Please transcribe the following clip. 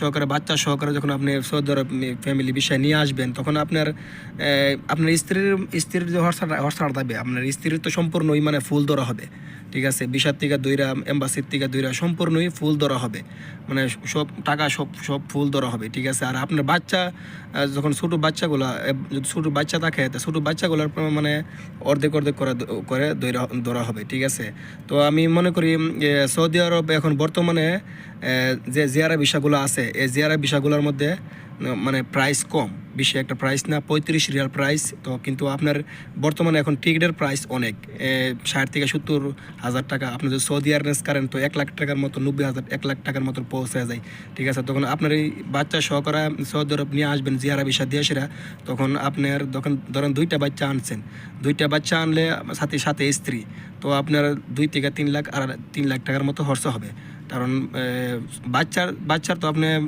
সহকারে বাচ্চা সহকারে যখন আপনি সৌদি আরব ফ্যামিলি বিষয় নিয়ে আসবেন, তখন আপনার স্ত্রীর যে হর্ষাটা থাকবে, আপনার স্ত্রীর তো সম্পূর্ণই মানে ফুল ধরা হবে। ঠিক আছে, বিশার থেকে দইরা, এম্বাসির থেকে দইরা সম্পূর্ণই ফুল ধরা হবে, মানে সব টাকা সব সব ফুল ধরা হবে। ঠিক আছে, আর আপনার বাচ্চা যখন ছোটো বাচ্চাগুলো, যদি ছোটো বাচ্চা থাকে, তো ছোটো বাচ্চাগুলোর মানে অর্ধেক অর্ধেক করে ধরা হবে। ঠিক আছে, তো আমি মনে করি সৌদি আরব এখন বর্তমানে যে জিয়ারা ভিসাগুলো আছে, এই জিয়ারা ভিসাগুলোর মধ্যে মানে প্রাইস কম, বেশি একটা প্রাইস না, 35 রিয়াল প্রাইস। তো কিন্তু আপনার বর্তমানে এখন টিকিটের প্রাইস অনেক, 60 থেকে 70 হাজার টাকা। আপনি যদি সৌদি এয়ারলাইন্স করেন তো 1 লাখ টাকার মতো, 90,000 1 লাখ টাকার মতো পৌঁছে যায়। ঠিক আছে, তখন আপনার এই বাচ্চা সহকারে সৌদি আরব নিয়ে আসবেন জিয়ারা ভিসা দিয়ে সেরা, তখন আপনার ধরেন 2টা বাচ্চা আনছেন, 2টা বাচ্চা আনলে সাথে সাথে স্ত্রী, তো আপনার 2 থেকে 3 লাখ আর 3 লাখ টাকার মতো খরচ হবে। কারণ বাচ্চার তো আপনি